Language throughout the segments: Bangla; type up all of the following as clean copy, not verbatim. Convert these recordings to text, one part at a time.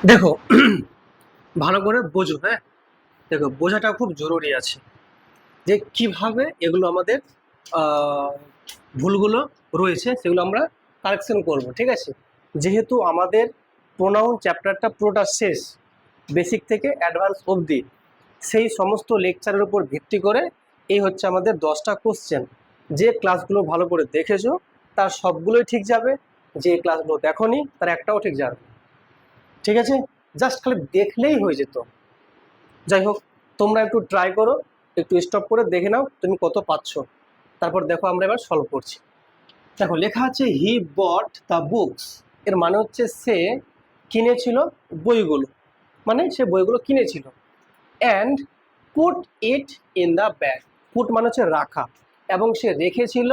দেখো, ভালো করে বোঝো। হ্যাঁ, দেখো, বোঝাটা খুব জরুরি আছে যে কিভাবে এগুলো আমাদের আহ, ভুলগুলো রয়েছে সেগুলো আমরা কারেকশন করব। ঠিক আছে, যেহেতু আমাদের প্রোনাউন চ্যাপ্টারটা পুরোটা শেষ, বেসিক থেকে অ্যাডভান্স অবধি, সেই সমস্ত লেকচারের উপর ভিত্তি করে এই হচ্ছে আমাদের 10টা কোশ্চেন। যে ক্লাসগুলো ভালো করে দেখেছো তার সবগুলোই ঠিক যাবে, যে ক্লাসগুলো দেখোনি তার একটাও ঠিক যাবে। ঠিক আছে, জাস্ট খালি দেখলেই হয়ে যেত। যাই হোক, তোমরা একটু ট্রাই করো, একটু স্টপ করে দেখে নাও তুমি কত পাচ্ছ, তারপর দেখো আমরা এবার সলভ করছি। দেখো, লেখা আছে হি বট দ্য বুকস। এর মানে হচ্ছে সে কিনেছিল বইগুলো, মানে সে বইগুলো কিনেছিল। And put it in the bag. Put মানে হচ্ছে রাখা, এবং সে রেখেছিল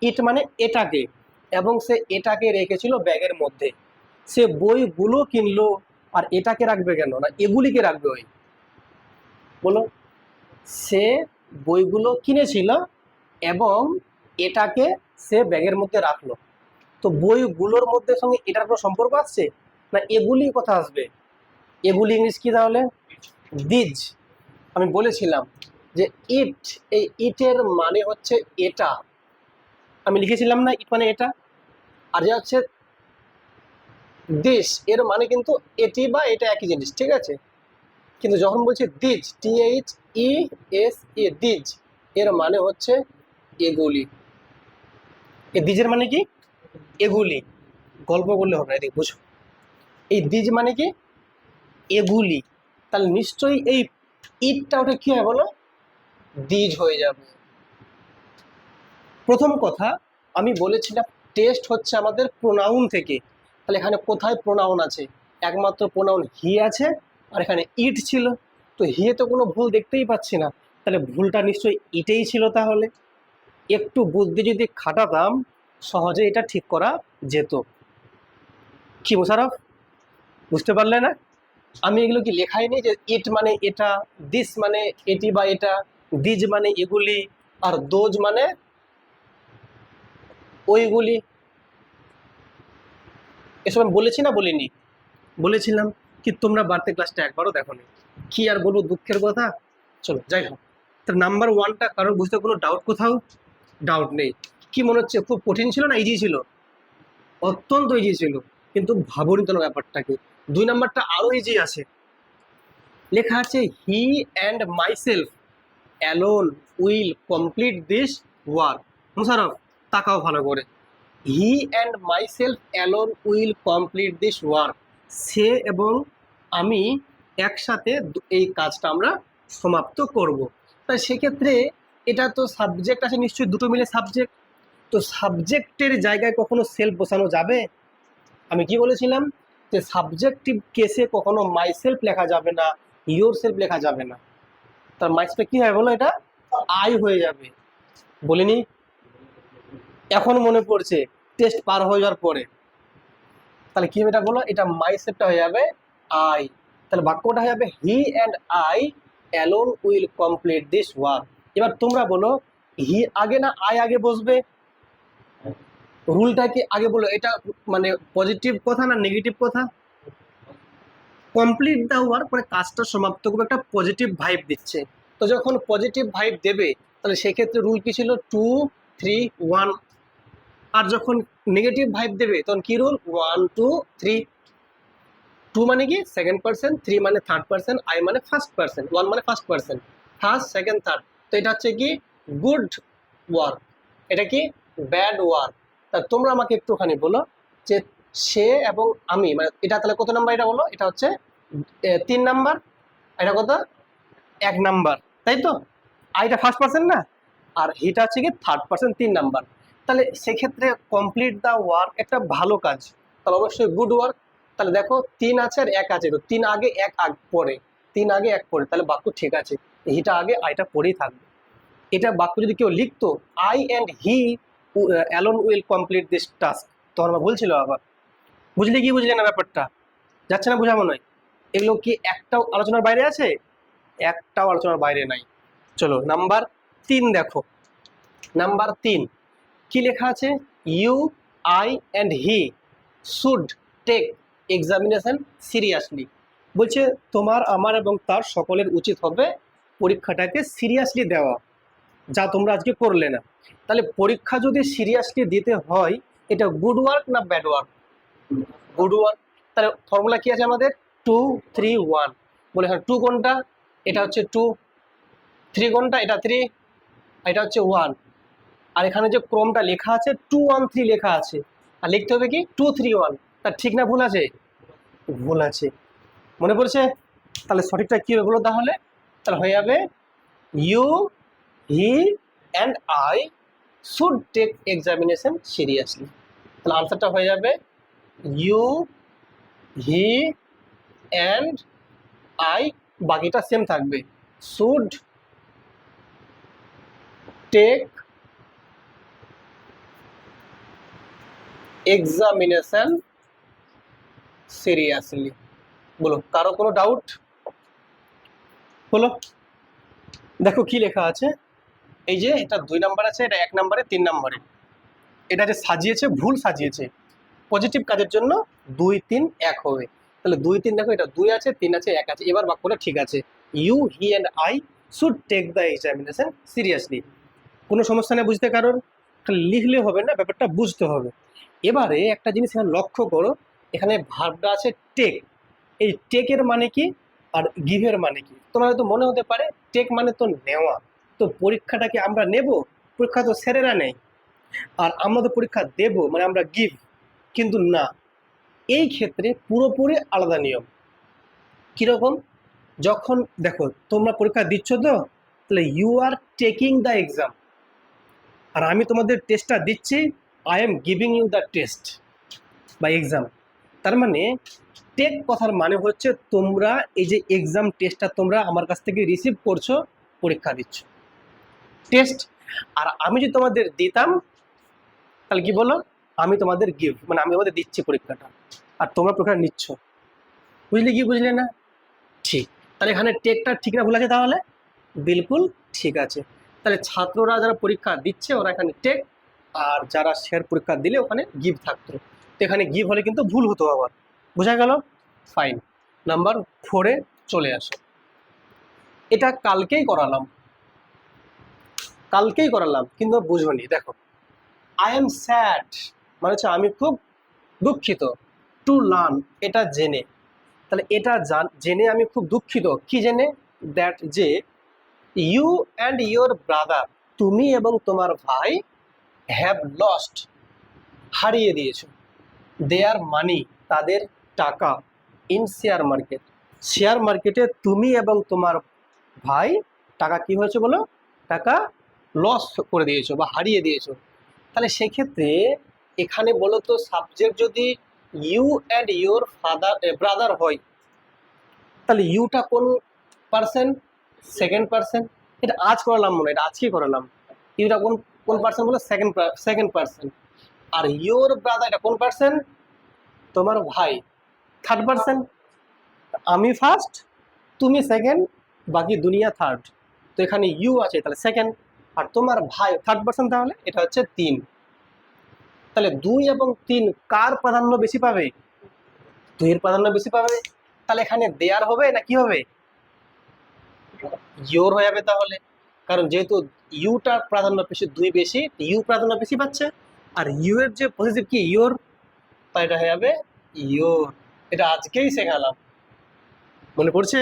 ইট মানে এটাকে, এবং সে এটাকে রেখেছিল ব্যাগের মধ্যে। সে বইগুলো কিনলো, আর এটাকে রাখবে কেন, না এগুলিকে রাখবে ওই, বলো। সে বইগুলো কিনেছিল এবং এটাকে সে ব্যাগের মধ্যে রাখলো। তো বইগুলোর মধ্যে সঙ্গে এটার কোনো সম্পর্ক আসছে, না এগুলি কথা আসবে? এগুলি ইংলিশ কি তাহলে? দিজ। আমি বলেছিলাম যে ইট, এই ইটের মানে হচ্ছে এটা। আমি লিখেছিলাম না ইট মানে এটা। আর যে হচ্ছে দিস, এর মানে কিন্তু এটি বা এটা একই জিনিস। ঠিক আছে, কিন্তু যখন বলছি দিজ, THESE, দিজ, এর মানে হচ্ছে এগুলি। এই দিজের মানে কি? এগুলি। গল্প করলে হবে না, এদিকে বুঝো। এই দিজ মানে কি? এগুলি। তাহলে নিশ্চয়ই এই ইটটা ওটা কি হয় বলো? দিজ হয়ে যাবে। প্রথম কথা, আমি বলেছিলাম টেস্ট হচ্ছে আমাদের প্রোনাউন থেকে। তাহলে এখানে কোথায় প্রোনাউন আছে? একমাত্র প্রোনাউন হি আছে, আর এখানে ইট ছিল। তো হিয়ে তো কোনো ভুল দেখতেই পাচ্ছি না, তাহলে ভুলটা নিশ্চয়ই ইটেই ছিল। তাহলে একটু বুদ্ধি যদি খাটাতাম, সহজে এটা ঠিক করা যেত। কি মোশারফ, বুঝতে পারলে না? আমি এগুলো কি লেখাই নেই যে ইট মানে এটা, দিস মানে এটি বা এটা, দিজ মানে এগুলি, আর দোজ মানে ওইগুলি। এসব আমি বলেছি না বলিনি? বলেছিলাম। কি তোমরা বাড়তে ক্লাসটা একবারও দেখোনি? কি আর বলবো, দুঃখের কথা। চলো যাই হোক, তো নাম্বার ওয়ানটা কারোর বুঝতে কোনো ডাউট কোথাও? ডাউট নেই। কি মনে হচ্ছে, খুব কঠিন ছিল না ইজি ছিল? অত্যন্ত ইজি ছিল, কিন্তু ভাবনি তো ব্যাপারটাকে। 2 নাম্বারটা আরো ইজি আছে। লেখা আছে he and myself alone will complete this work. Musharraf, তাকাও ভালো করে। He and myself alone will complete this work. সে এবং আমি একসাথে এই কাজটা আমরা সমাপ্ত করব। তাই সেক্ষেত্রে এটা তো সাবজেক্ট আছে নিশ্চয়ই, দুটো মিলে সাবজেক্ট। তো সাবজেক্টের জায়গায় কখনো সেলফ বসানো যাবে? আমি কি বলেছিলাম যে সাবজেক্টিভ কেসে কখনো মাইসেলফ লেখা যাবে না, ইয়োর সেলফ লেখা যাবে না। তার মাইসটা কি হয় বলো? এটা আই হয়ে যাবে, বলিনি? এখন মনে পড়ছে, টেস্ট পার হয়ে যাওয়ার পরে। তাহলে কি হবে এটা বলো? এটা মাই সেলফটা হয়ে যাবে আই। তাহলে বাক্যটা হয়ে যাবে হি and I alone will complete this work. এবার তোমরা বলো, হি আগে না আই আগে বসবে? রুলটা কি আগে বলো? এটা মানে পজিটিভ কথা না নেগেটিভ কথা? কমপ্লিট দ্য ওয়ার্ক মানে কাজটা সমাপ্ত করবে, একটা পজিটিভ ভাইব দিচ্ছে। তো যখন পজিটিভ ভাইব দেবে, তাহলে সেক্ষেত্রে রুল কি ছিল? 2, 3, 1। আর যখন নেগেটিভ ভাইব দেবে তখন কি রুল? 1, 2, 3। 2 মানে কি সেকেন্ড পার্সন, 3 মানে থার্ড পার্সন, আই মানে ফার্স্ট পার্সন, 1 মানে first person, first second third. তো এটা হচ্ছে কি গুড ওয়ার্ক, এটা কি ব্যাড ওয়ার্ক। তা তোমরা আমাকে একটুখানি বলো যে সে এবং আমি মানে এটা তাহলে কত নাম্বার? এটা বলো, এটা হচ্ছে 3 নাম্বার, এটা কত? 1 নাম্বার, তাই তো? আইটা ফার্স্ট পার্সন না, আর হিটা হচ্ছে কি থার্ড পার্সন, 3 নাম্বার। তাহলে সেক্ষেত্রে কমপ্লিট দ্য ওয়ার্ক একটা ভালো কাজ, তাহলে অবশ্যই গুড ওয়ার্ক। তাহলে দেখো 3 আছে আর 1 আছে, তো 3 আগে 1 পরে, 3 আগে 1 পরে, তাহলে বাক্য ঠিক আছে। হিটা আগে আইটা পরেই থাকবে। এটা বাক্য যদি কেউ লিখতো I and he alone will complete this task, তখন আমার বলছিল আবার। বুঝলে কি বুঝলে না ব্যাপারটা? যাচ্ছে না বোঝা মনে হয়? এগুলো কি একটাও আলোচনার বাইরে আছে? একটাও আলোচনার বাইরে নাই। চলো নাম্বার 3 দেখো। নাম্বার 3 কি লেখা আছে? You, I and he should take examination seriously. বলছে তোমার, আমার এবং তার সকলের উচিত হবে পরীক্ষাটাকে সিরিয়াসলি দেওয়া, যা তোমরা আজকে করলে না। তাহলে পরীক্ষা যদি সিরিয়াসলি দিতে হয়, এটা গুড ওয়ার্ক না ব্যাড ওয়ার্ক? Good work. তাহলে ফর্মুলা কি আছে আমাদের? 2-3-1। বলে হ্যাঁ, 2 কোনটা? এটা হচ্ছে 2। 3 কোনটা? এটা 3। এটা হচ্ছে 1। আর এখানে যে ক্রমটা লেখা আছে 2-1-3 লেখা আছে, আর লিখতে হবে কি 2-3-1। তার ঠিক না ভুল আছে? ভুল আছে। মনে পড়ছে? তাহলে সঠিকটা কি হবে বলো তাহলে? তাহলে হয়ে যাবে you, he and I should take examination seriously. তাহলে আনসারটা হয়ে যাবে ইউ, হি অ্যান্ড আই, বাকিটা সেম থাকবে, শুড টেক এক্সামিনেশন সিরিয়াসলি। বলো, কারো কোনো ডাউট? বলো। দেখো কি লেখা আছে, এই যে এটা 2 নাম্বার আছে, এটা 1 নাম্বারে, 3 নাম্বারে। এটা যে সাজিয়েছে ভুল সাজিয়েছে। পজিটিভ কাজের জন্য 2-3-1 হবে। তাহলে 2-3, দেখো এটা 2 আছে, 3 আছে, 1 আছে। এবার বাক্যটা ঠিক আছে, you, he and I should take the examination seriously. কোনো সমস্যা নেই বুঝতে কারণ, খালি লিখলে হবে না, ব্যাপারটা বুঝতে হবে। এবারে একটা জিনিস এখানে লক্ষ্য করো, এখানে ভার্বটা আছে টেক। এই টেকের মানে কি আর গিভের মানে কি? তোমার হয়তো মনে হতে পারে টেক মানে তো নেওয়া, তো পরীক্ষাটাকে আমরা নেব? পরীক্ষা তো স্যারেরা নেয়, আর আমরা তো পরীক্ষা দেব, মানে আমরা গিভ। কিন্তু না, এই ক্ষেত্রে পুরোপুরি আলাদা নিয়ম। কিরকম? যখন দেখো তোমরা পরীক্ষা দিচ্ছ, তো তাহলে you are taking the exam, আর আমি তোমাদের টেস্টটা দিচ্ছি, I am giving you the test বা এক্সাম। তার মানে টেক কথার মানে হচ্ছে তোমরা এই যে এক্সাম টেস্টটা তোমরা আমার কাছ থেকে রিসিভ করছো, পরীক্ষা দিচ্ছ, টেস্ট। আর আমি যদি তোমাদের দিতাম, তাহলে কি বলো? আমি তোমাদের গিভ, মানে আমি তোমাদের দিচ্ছি পরীক্ষাটা, আর তোমরা পরীক্ষা নিচ্ছ। বুঝলে কি বুঝলে না? ঠিক। তাহলে এখানে টেকটা ঠিক না ভুল আছে? তাহলে বিলকুল ঠিক আছে। তাহলে ছাত্ররা যারা পরীক্ষা দিচ্ছে ওরা এখানে টেক, আর যারা স্যার পরীক্ষা দিলে ওখানে গিভ থাকতো। তো এখানে গিভ হলে কিন্তু ভুল হতো আবার। বোঝা গেল? ফাইন। নাম্বার 4-এ চলে আসো। এটা কালকেই করালাম কিন্তু বুঝোনি। দেখো, আই এম স্যাড মানে হচ্ছে আমি খুব দুঃখিত। টু লার্ন, এটা জেনে। তাহলে এটা জেনে আমি খুব দুঃখিত। কি জেনে? দ্যাট, যে ইউ অ্যান্ড ইয়োর ব্রাদার, তুমি এবং তোমার ভাই, হ্যাভ লস্ট, হারিয়ে দিয়েছো, দেয়ার মানি, তাদের টাকা, ইন শেয়ার মার্কেট, শেয়ার মার্কেটে তুমি এবং তোমার ভাই টাকা কি হয়েছে বলো? টাকা লস করে দিয়েছো বা হারিয়ে দিয়েছো। তাহলে সেক্ষেত্রে এখানে বলো তো, সাবজেক্ট যদি ইউ অ্যান্ড ইয়োর ব্রাদার হয়, তাহলে ইউটা কোন পার্সন? Second person. এটা আজ করালাম মনে হয়, এটা আজকেই করালাম। ইউটা কোন কোন পার্সন বলো? Second person. আর ইয়োর ব্রাদার এটা কোন পার্সন? তোমার ভাই, থার্ড পার্সন। আমি ফার্স্ট, তুমি সেকেন্ড, বাকি দুনিয়া থার্ড। তো এখানে ইউ আছে, তাহলে সেকেন্ড। আর তোমার ভাই থার্ড পার্সন, তাহলে এটা হচ্ছে 3। তাহলে 2 এবং 3 কার প্রাধান্য বেশি পাবে? 2 এর প্রাধান্য বেশি পাবে। তাহলে এখানে দেয়ার হবে না কি হবে? ইউর হয়ে যাবে তাহলে, কারণ যেহেতু ইউটার প্রাধান্য বেশি, 2 বেশি, ইউ প্রাধান্য বেশি পাচ্ছে। আর ইউ এর যে পজিটিভ কি? ইউর, তাই এটা হয়ে যাবে ইউর। এটা আজকেই শেখালাম, মনে পড়ছে?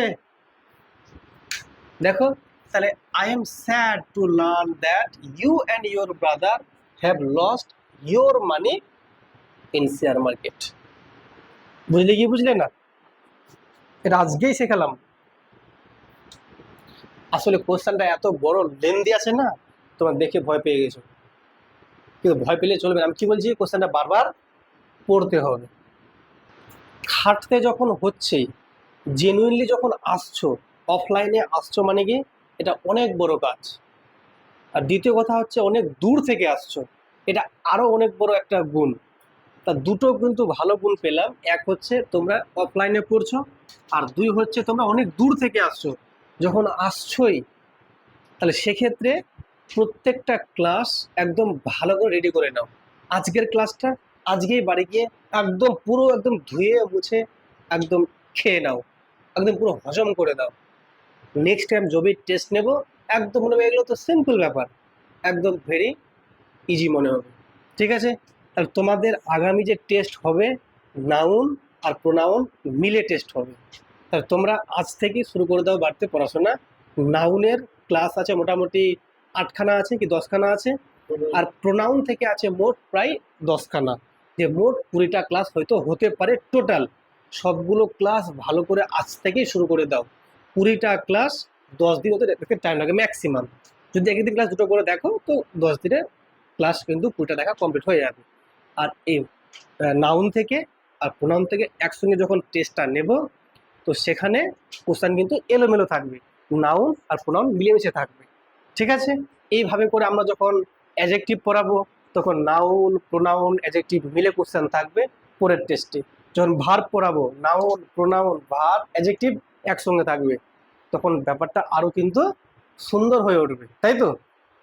দেখো, তাহলে I am sad to learn that you and your brother have lost your money in share market. বুঝলে কি বুঝলে না? এটা আজকেই শেখালাম। আসলে কোশ্চেনটা এত বড় লেন্দি আছে না, তোমার দেখে ভয় পেয়ে গেছো, কিন্তু ভয় পেলে চলবে না। আমি কি বলছি, কোশ্চেনটা বারবার পড়তে হবে। খাটতে যখন হচ্ছে, জেনুইনলি যখন আসছো, অফলাইনে আসছো, মানে কি এটা অনেক বড় কাজ। আর দ্বিতীয় কথা হচ্ছে অনেক দূর থেকে আসছো, এটা আরো অনেক বড় একটা গুণ। তা দুটো কিন্তু ভালো গুণ পেলাম। এক হচ্ছে তোমরা অফলাইনে পড়ছো, আর 2 হচ্ছে তোমরা অনেক দূর থেকে আসছো। যখন আসছোই, তাহলে সেক্ষেত্রে প্রত্যেকটা ক্লাস একদম ভালো করে রেডি করে নাও। আজকের ক্লাসটা আজকেই বাড়ি গিয়ে একদম পুরো একদম ধুয়ে মুছে একদম খেয়ে নাও, একদম পুরো হজম করে দাও। নেক্সট টাইম জবির টেস্ট নেব, একদম মনে হবে এগুলো তো সিম্পল ব্যাপার, একদম ভেরি ইজি মনে হবে। ঠিক আছে, তাহলে তোমাদের আগামী যে টেস্ট হবে, নাউন আর প্রোনাউন মিলে টেস্ট হবে। তাহলে তোমরা আজ থেকেই শুরু করে দাও বাড়তে পড়াশোনা। নাউনের ক্লাস আছে মোটামুটি 8খানা আছে কি 10খানা আছে, আর প্রোনাউন থেকে আছে মোট প্রায় 10খানা, যে মোট 20টা ক্লাস হয়তো হতে পারে টোটাল। সবগুলো ক্লাস ভালো করে আজ থেকেই শুরু করে দাও। 20টা ক্লাস 10 দিন হতে দেখতে টাইম লাগে ম্যাক্সিমাম। যদি একদিন ক্লাস দুটো করে দেখো তো 10 দিনে ক্লাস কিন্তু 20টা দেখা কমপ্লিট হয়ে যাবে। আর এই নাউন থেকে আর প্রোনাউন থেকে একসঙ্গে যখন টেস্টটা নেব, তো সেখানে কোশ্চেন কিন্তু এলোমেলো থাকবে, নাউন আর প্রোনাউন মিলেমিশে থাকবে। ঠিক আছে, এইভাবে করে আমরা যখন অ্যাডজেক্টিভ পড়াবো, তখন নাউন প্রোনাউন অ্যাডজেক্টিভ মিলে কোশ্চেন থাকবে পরের টেস্টে। যখন ভার্ব পড়াবো, নাউন প্রোনাউন ভার্ব অ্যাডজেক্টিভ একসঙ্গে থাকবে, তখন ব্যাপারটা আরও কিন্তু সুন্দর হয়ে উঠবে, তাই তো?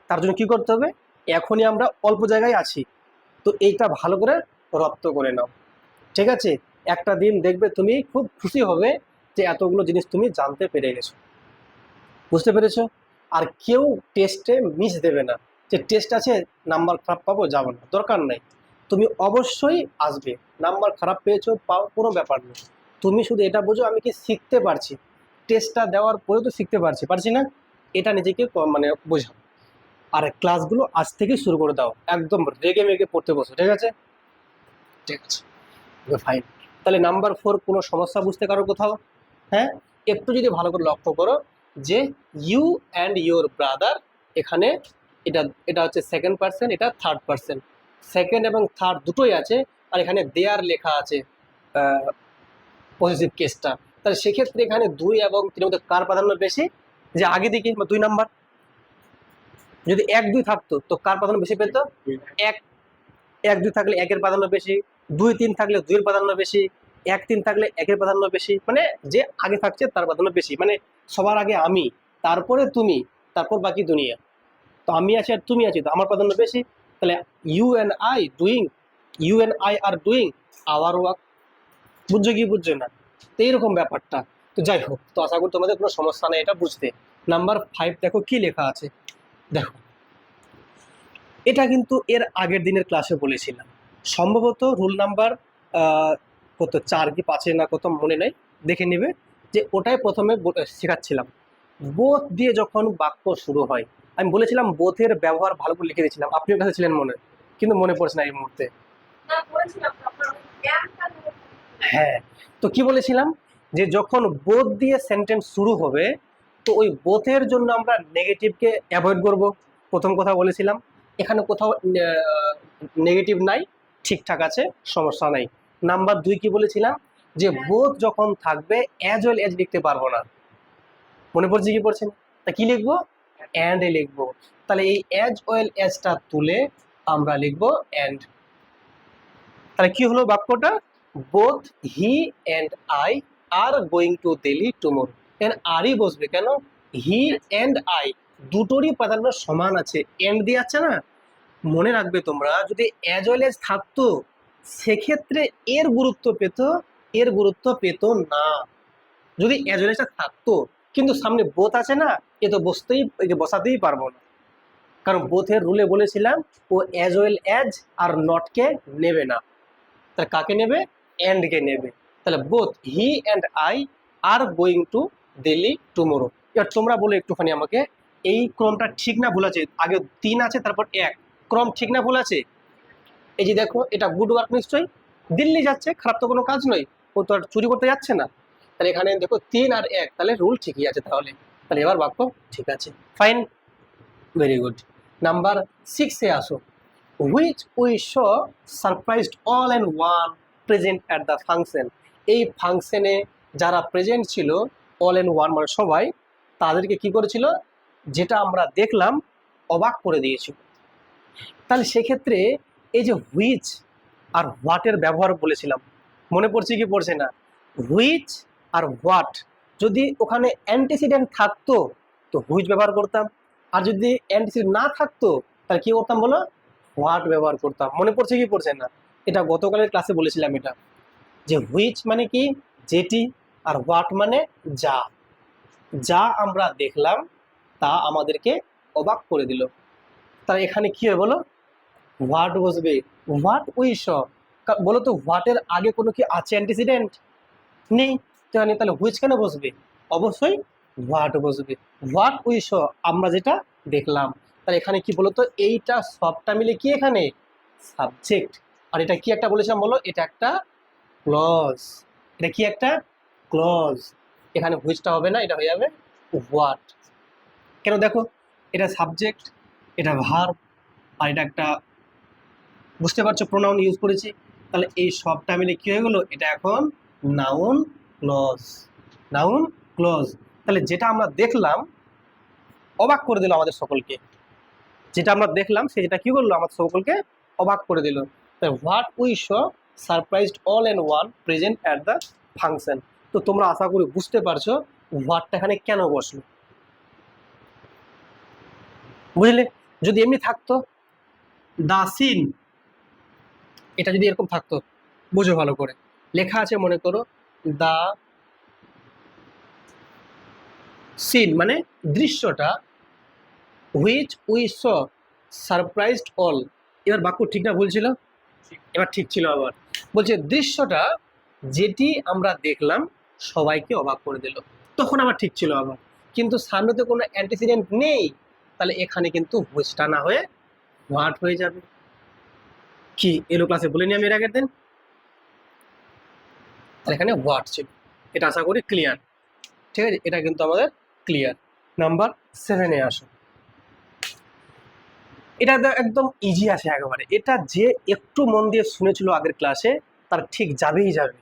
তার জন্য কি করতে হবে, এখনই আমরা অল্প জায়গায় আছি, তো এইটা ভালো করে রপ্ত করে নাও। ঠিক আছে, একটা দিন দেখবে তুমি খুব খুশি হবে যে এতগুলো জিনিস তুমি জানতে পেরে গেছো, বুঝতে পেরেছো। আর কেউ টেস্টে মিস দেবে না, যে টেস্ট আছে নাম্বার খারাপ পাবো, যাবো না, দরকার নেই। তুমি অবশ্যই আসবে, নাম্বার খারাপ পেয়েছো পাও, কোনো ব্যাপার নেই। তুমি শুধু এটা বোঝো আমি কি শিখতে পারছি, টেস্টটা দেওয়ার পরেও তো শিখতে পারছি না, এটা নিজেকে মানে বোঝাও। আর ক্লাসগুলো আজ থেকে শুরু করে দাও, একদম রেগে মেগে পড়তে বসো। ঠিক আছে, ঠিক আছে, ফাইন। তাহলে নাম্বার 4 কোনো সমস্যা বুঝতে কারো কোথাও? হ্যাঁ, একটু যদি ভালো করে লক্ষ্য করো যে ইউ অ্যান্ড ইউর ব্রাদার, এখানে এটা এটা হচ্ছে সেকেন্ড পার্সন, এটা থার্ড পার্সন, সেকেন্ড এবং থার্ড দুটোই আছে। আর এখানে দেয়ার লেখা আছে পজিটিভ কেসটা, তাহলে সেক্ষেত্রে এখানে 2 এবং 3 মধ্যে কার প্রাধান্য বেশি? যে আগে দিকে বা 2 নাম্বার। যদি 1 2 থাকতো তো কার প্রাধান্য বেশি পেত? 1 1 2 থাকলে 1-এর প্রাধান্য বেশি, 2 3 থাকলে 2-এর প্রাধান্য বেশি, 1 3 থাকলে 1-এর প্রাধান্য বেশি, মানে যে আগে থাকছে তার প্রাধান্য বেশি, মানে সবার আগে আমি, তারপরে তুমি, তারপর বাকি দুনিয়া। তো আমি আছি আর তুমি আছি, তো আমার প্রাধান্য বেশি। তাহলে you and I are doing our work. বুঝছো কি বুঝছো না? তো এইরকম ব্যাপারটা। তো যাই হোক, তো আশা করি তোমাদের কোনো সমস্যা নেই এটা বুঝতে। নাম্বার 5 দেখো কি লেখা আছে, দেখো এটা কিন্তু এর আগের দিনের ক্লাসে বলেছিলাম, সম্ভবত রুল নাম্বার কত 4 কি 5 না কত মনে নেই, দেখে নেবে। যে ওটাই প্রথমে শেখাচ্ছিলাম, বোথ দিয়ে যখন বাক্য শুরু হয়, আমি বলেছিলাম বোথের ব্যবহার ভালো করে লিখে দিয়েছিলাম, আপনিও কাছে ছিলেন মনে, কিন্তু মনে পড়ছে না এই মুহূর্তে। হ্যাঁ, তো কি বলেছিলাম, যে যখন বোথ দিয়ে সেন্টেন্স শুরু হবে, তো ওই বোথের জন্য আমরা নেগেটিভকে অ্যাভয়েড করব, প্রথম কথা বলেছিলাম। এখানে কোথাও নেগেটিভ নাই, ঠিকঠাক আছে, সমস্যা নাই। নাম্বার 2 কি বলেছিলাম, যে বোথ যখন থাকবে অ্যাজ ওয়েল এজ লিখতে পারবো না, মনে পড়ছে কি পড়ছে না? তা কি লিখবো? অ্যান্ড এ লিখবো। তাহলে এই অ্যাজ ওয়েল এজটা তুলে আমরা লিখবো অ্যান্ড। তাহলে কি হলো বাক্যটা, both he and I are going to Delhi tomorrow. এখানে আরই বসবে কেন? হি অ্যান্ড আই দুটোরই প্রাধান্য সমান আছে, এন্ড দিয়ে আছে না। মনে রাখবে তোমরা, যদি অ্যাজ ওয়েল এজ থাকতো সেক্ষেত্রে এর গুরুত্ব পেত, এর গুরুত্ব পেত না যদি অ্যাজ ওয়েল এজটা থাকতো। কিন্তু সামনে বোথ আছে না, এ তো বসাতেই পারবো না, কারণ বোথের রুলে বলেছিলাম ও অ্যাজ ওয়েল অ্যাজ আর নটকে নেবে না, তাহলে কাকে নেবে? এন্ডকে নেবে। তাহলে both he and I are going to Delhi tomorrow. এবার তোমরা বলো একটুখানি আমাকে, এই ক্রমটা ঠিক না ভুল আছে? আগে 3 আছে তারপর 1, ক্রম ঠিক না ভুল আছে? এই যে দেখো, এটা গুড ওয়ার্ক নিশ্চয়ই, দিল্লি যাচ্ছে, খারাপ তো কোনো কাজ নয়, ও তো আর চুরি করতে যাচ্ছে না। তাহলে এখানে দেখো 3 আর 1, তাহলে রুল ঠিকই আছে। তাহলে তাহলে এবার বাক্য ঠিক আছে, ফাইন, ভেরি গুড। নাম্বার 6-এ আসো, which we saw surprised all and one present at the function। এই ফাংশনে যারা প্রেজেন্ট ছিল, অল এন্ড ওয়ান মানে সবাই, তাদেরকে কি করেছিল, যেটা আমরা দেখলাম অবাক করে দিয়েছিল। তাহলে সেক্ষেত্রে এই যে হুইচ আর হোয়াটের ব্যবহার বলেছিলাম, মনে পড়ছে কি পড়ছে না? হুইচ আর হোয়াট, যদি ওখানে অ্যান্টিসিডেন্ট থাকতো তো হুইচ ব্যবহার করতাম, আর যদি অ্যান্টিসিডেন্ট না থাকতো তাহলে কি করতাম বলো? হোয়াট ব্যবহার করতাম। মনে পড়ছে কি পড়ছে না? এটা গতকালের ক্লাসে বলেছিলাম, এটা যে হুইচ মানে কি যেটি, আর হোয়াট মানে যা। যা আমরা দেখলাম তা আমাদেরকে অবাক করে দিল। তাহলে এখানে কি হয় বলো, হোয়াট বসবে, হোয়াট উই স। বলো তো হোয়াটের আগে কোনো কি আছে অ্যান্টিসিডেন্ট? নেই। তাহলে হুইচ কেন বসবে? অবশ্যই হোয়াট বসবে। হোয়াট উই স, আমরা যেটা দেখলাম। তাহলে এখানে কি বলতো, এইটা সবটা মিলে কি এখানে সাবজেক্ট। আর এটা কি একটা বলেছিলাম বলো, এটা একটা ক্লজ। এটা কি একটা ক্লজ। এখানে হুইচটা হবে না, এটা হয়ে যাবে হোয়াট। কেন দেখো, এটা সাবজেক্ট, এটা ভার্ব, আর এটা একটা, বুঝতে পারছো, প্রোনাউন ইউজ করেছি। তাহলে এই সবটা মিলে কি হয়ে গেলো, এটা এখন নাউন ক্লজ। Noun clause. তাহলে যেটা আমরা দেখলাম অবাক করে দিল আমাদের সকলকে। যেটা আমরা দেখলাম সেটা কি করলো, আমাদের সকলকে অবাক করে দিল। What we saw surprised all and one present at the function. তো তোমরা আশা করি বুঝতে পারছো হোয়াটটা এখানে কেন বসলো। বুঝলে? যদি এমনি থাকতো দা সিন, এটা যদি এরকম থাকতো, বুঝো ভালো করে, লেখা আছে মনে করো দা সিন মানে দৃশ্যটা, which we saw surprised all. এবার বাক্য ঠিক না ভুল ছিল? এবার ঠিক ছিল। আবার বলছে দৃশ্যটা যেটি আমরা দেখলাম সবাইকে অবাক করে দিল, তখন আবার ঠিক ছিল। আবার কিন্তু সামনে তো কোনো অ্যান্টিসিডেন্ট নেই, তাহলে এখানে কিন্তু হুইচটা না হয়ে হোয়াট হয়ে যাবে। কি এলো ক্লাসে বলিনি আমি এর আগের দিন? তাহলে এখানে হোয়াট ছিল। এটা আশা করি ক্লিয়ার। ঠিক আছে, এটা কিন্তু আমাদের ক্লিয়ার। নাম্বার 7-এ আসো। এটা একদম ইজি আছে একেবারে। এটা যে একটু মন দিয়ে শুনেছিল আগের ক্লাসে তার ঠিক যাবেই যাবে।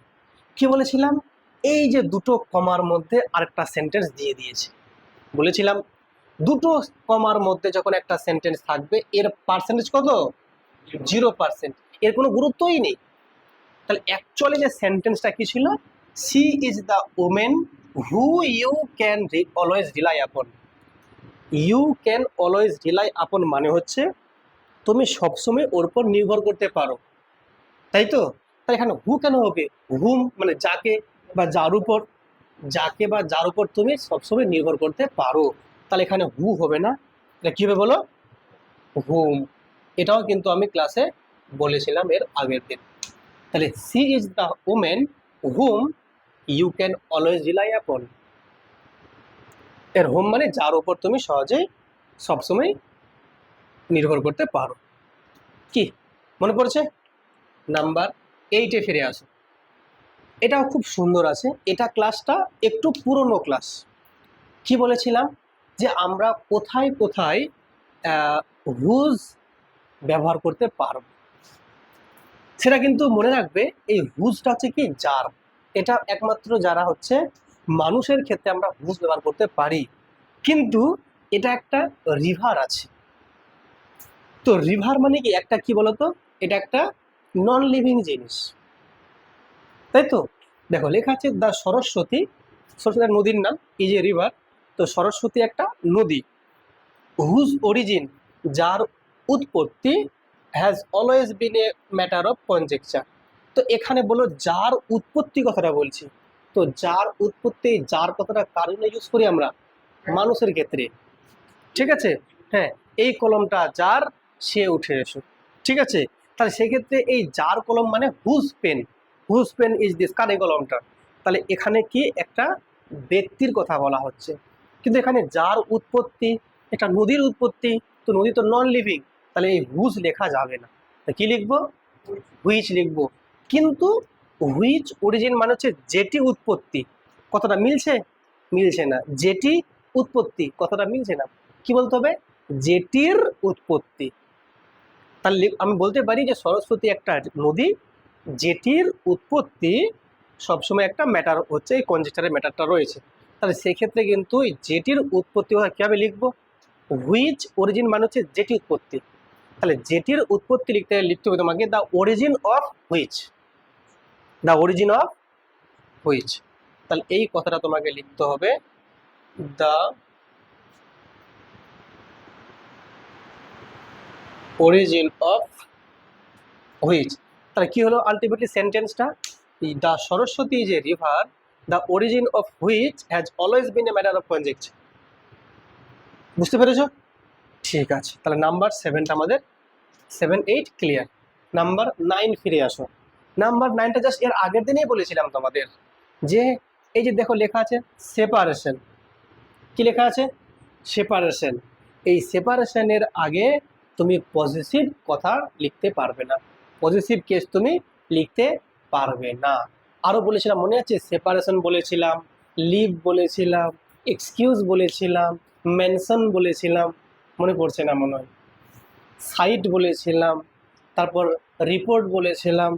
কি বলেছিলাম, এই যে দুটো কমার মধ্যে আরেকটা সেন্টেন্স দিয়ে দিয়েছে। বলেছিলাম দুটো কমার মধ্যে যখন একটা সেন্টেন্স থাকবে এর পার্সেন্টেজ কত, 0%। এর কোনো গুরুত্বই নেই। তাহলে অ্যাকচুয়ালি যে সেন্টেন্সটা কি ছিল, she is the woman who you can always rely upon. You can always rely upon মানে হচ্ছে তুমি সবসময় ওর উপর নির্ভর করতে পারো, তাই তো? তাই এখানে হু কেন হবে, হুম মানে যাকে বা যার উপর, যাকে বা যার উপর তুমি সবসময় নির্ভর করতে পারো। তাহলে এখানে হু হবে না, এটা কি হবে বলো, হুম। এটাও কিন্তু আমি ক্লাসে বলেছিলাম এর আগের দিন। তাহলে she is the woman whom you can always rely upon. এর হোম মানে যার উপর তুমি সহজেই সবসময় নির্ভর করতে পারো। কি মনে পড়ছে? নাম্বার 8-এ ফিরে আসো। এটাও খুব সুন্দর আছে। এটা ক্লাসটা একটু পুরনো ক্লাস। কি বলেছিলাম যে আমরা কোথায় কোথায় হুজ ব্যবহার করতে পারবো, সেটা কিন্তু মনে রাখবে। এই হুজটা হচ্ছে কি যার, এটা একমাত্র যারা হচ্ছে মানুষের ক্ষেত্রে আমরা হুজ ব্যবহার করতে পারি। কিন্তু এটা একটা রিভার আছে। তো রিভার মানে কি একটা, কি বলতো, এটা একটা নন লিভিং জিনিস, তাই তো? দেখো লেখা আছে দ্য সরস্বতী, সরস্বতী নদীর নাম, এই যে রিভার। তো সরস্বতী একটা নদী, হুজ অরিজিন যার উৎপত্তি, has always been a matter of conjecture. তো এখানে বলো যার উৎপত্তি কথাটা বলছি। তো যার উৎপত্তি, যার কথাটা কার জন্য ইউজ করি আমরা, মানুষের ক্ষেত্রে। ঠিক আছে, হ্যাঁ, এই কলমটা যার, সে উঠে এসো। ঠিক আছে, তাহলে সেক্ষেত্রে এই যার কলম মানে whose pen, whose pen is this, কার এই কলমটা। তাহলে এখানে কি একটা ব্যক্তির কথা বলা হচ্ছে। কিন্তু এখানে যার উৎপত্তি, এটা নদীর উৎপত্তি, তো নদী তো নন লিভিং, তাহলে এই হুজ লেখা যাবে না। তা কি লিখবো, হুইচ লিখবো। কিন্তু হুইচ অরিজিন মানে হচ্ছে যেটি উৎপত্তি, কথাটা মিলছে? মিলছে না। যেটি উৎপত্তি কথাটা মিলছে না। কি বলতে হবে, যেটির উৎপত্তি। তাহলে আমি বলতে পারি যে সরস্বতী একটা নদী যেটির উৎপত্তি, সবসময় একটা ম্যাটার হচ্ছে, এই কনজেক্টারের ম্যাটারটা রয়েছে। তাহলে সেক্ষেত্রে কিন্তু এই যেটির উৎপত্তি কথা কীভাবে লিখবো, হুইচ অরিজিন মানে হচ্ছে যেটি উৎপত্তি। তাহলে যেটির উৎপত্তি লিখতে হবে তোমাকে the origin of which, the origin of which. তাহলে এই কথাটা তোমাকে লিখতে হবে, দ্য অরিজিন অফ হুইচ। তাহলে কি হলো আলটিমেটলি সেন্টেন্সটা, the Saraswati is a river the origin of which has always been a matter of conjecture. বুঝতে পেরেছো? ঠিক আছে, তাহলে নাম্বার 7টা আমাদের 7 8 ক্লিয়ার। নাম্বার 9 ফিরে আসো। নাম্বার 9টা জাস্ট এর আগের দিনেই বলেছিলাম তোমাদের যে এই যে দেখো লেখা আছে সেপারেশন। কি লেখা আছে? সেপারেশন। এই সেপারেশনের আগে তুমি পজিটিভ কথা লিখতে পারবে না, পজিটিভ কেস তুমি লিখতে পারবে না। আরও বলেছিলাম মনে আছে, সেপারেশন বলেছিলাম, লিভ বলেছিলাম, এক্সকিউজ বলেছিলাম, মেনশন বলেছিলাম, মনে পড়ছে না মনে হয়, সাইট বলেছিলাম, তারপর রিপোর্ট বলেছিলাম,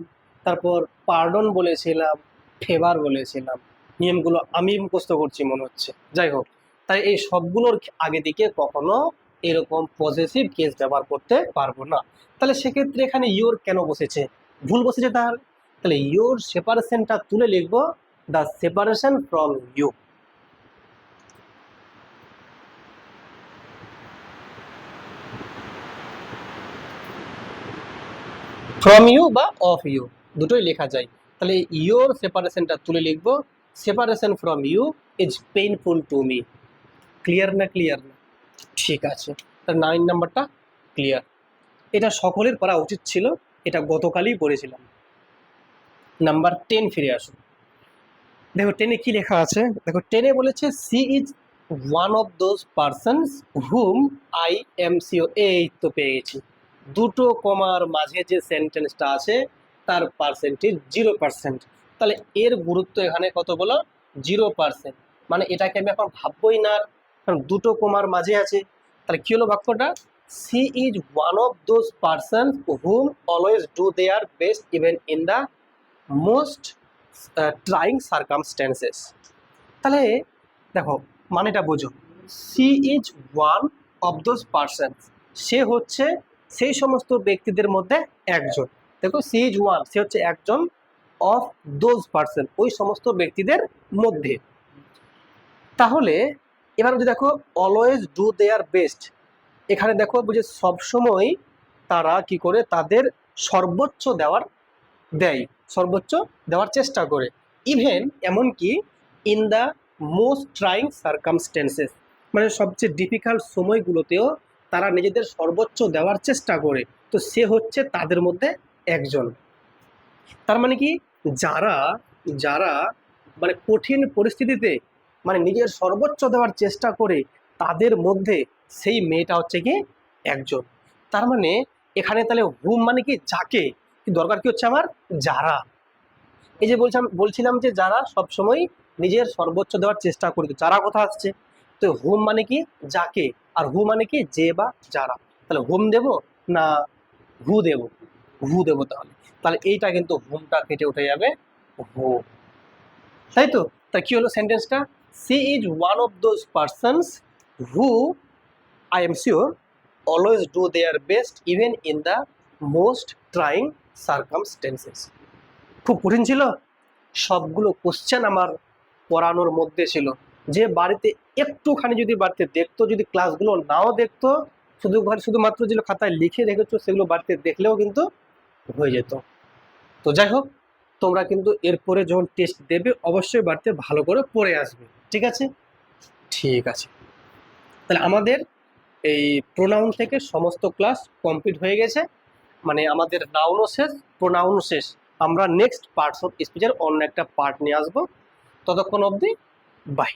তারপর পার্ডন বলেছিলাম, ফেভার বলেছিলাম। নিয়মগুলো আমি মুখস্থ করছি মনে হচ্ছে, যাই হোক। তাই এই সবগুলোর আগে দিকে কখনো এরকম পজিটিভ কেস ব্যবহার করতে পারবো না। তাহলে সেক্ষেত্রে এখানে ইয়োর কেন বসেছে? ভুল বসেছে তাহলে। তাহলে ইয়োর সেপারেশনটা তুলে লিখবো the separation from you. From you বা অফ ইউ দুটোই লেখা যায়। তাহলে ইয়োর সেপারেশনটা তুলে লিখবো separation from you is painful to me. Clear না? ক্লিয়ার না? ঠিক আছে, তাহলে 9 নাম্বারটা ক্লিয়ার। এটা সকলের করা উচিত ছিল, এটা গতকালই পড়েছিলাম। নাম্বার 10 ফিরে আসুন। দেখো 10-এ কি লেখা আছে, দেখো 10-এ বলেছে she is one of those persons whom I am sure. এই তো পেয়ে গেছি, দুটো কমার মাঝে যে সেন্টেন্সটা আছে তার পার্সেন্টেজ 0%। তাহলে এর গুরুত্ব এখানে কত বলো? 0%। মানে এটাকে আমি এখন ভাববই না, কারণ দুটো কমার মাঝে আছে। তাহলে কি হলো বাক্যটা? She is one of those person whom always do their best even in the most trying circumstances. তাহলে দেখো মানেটা বোঝো, she is one of those person, সে হচ্ছে সেই সমস্ত ব্যক্তিদের মধ্যে একজন। দেখো সি ইজ ওয়ান, সে হচ্ছে একজন, অফ দোজ পারসন ওই সমস্ত ব্যক্তিদের মধ্যে। তাহলে এবার যদি দেখো অলওয়েজ ডু দেয়ার বেস্ট, এখানে দেখো বুঝে সবসময় তারা কি করে তাদের সর্বোচ্চ দেয়, সর্বোচ্চ দেওয়ার চেষ্টা করে। ইভেন এমনকি in the most trying circumstances, মানে সবচেয়ে ডিফিকাল্ট সময়গুলোতেও তারা নিজেদের সর্বোচ্চ দেওয়ার চেষ্টা করে। তো সে হচ্ছে তাদের মধ্যে একজন। তার মানে কি, যারা যারা মানে কঠিন পরিস্থিতিতে মানে নিজের সর্বোচ্চ দেওয়ার চেষ্টা করে তাদের মধ্যে সেই মেয়েটা হচ্ছে কি একজন। তার মানে এখানে তাহলে হুম মানে কি যাকে, দরকার কি হচ্ছে আমার? যারা। এই যে বলছিলাম যে যারা সবসময় নিজের সর্বোচ্চ দেওয়ার চেষ্টা করে, যারা কথা আসছে। তো হুম মানে কি যাকে, আর হু মানে কি যে বা যারা। তাহলে হুম দেব না হু দেব? হু দেব। তাহলে তাহলে এইটা কিন্তু হুমটা কেটে উঠে যাবে হু, তাই তো? তা কি হলো সেন্টেন্সটা? She is one of those persons who I am sure always do their best even in the most trying circumstances. খুব কঠিন ছিল, সবগুলো কোশ্চেন আমার পড়ানোর মধ্যে ছিল। যে বাড়িতে একটুখানি যদি বাড়িতে দেখতো, যদি ক্লাসগুলো নাও দেখতো, শুধুমাত্র যেগুলো খাতায় লিখে রেখেছো সেগুলো বাড়িতে দেখলেও কিন্তু হয়ে যেত। তো যাই হোক, তোমরা কিন্তু এরপরে যখন টেস্ট দেবে অবশ্যই বাড়িতে ভালো করে পড়ে আসবে, ঠিক আছে? ঠিক আছে, তাহলে আমাদের এই প্রোনাউন থেকে সমস্ত ক্লাস কমপ্লিট হয়ে গেছে, মানে আমাদের নাউনও শেষ, প্রোনাউনও শেষ। আমরা নেক্সট পার্টস অফ স্পিচের অন্য একটা পার্ট নিয়ে আসবো। ততক্ষণ অবধি বাই।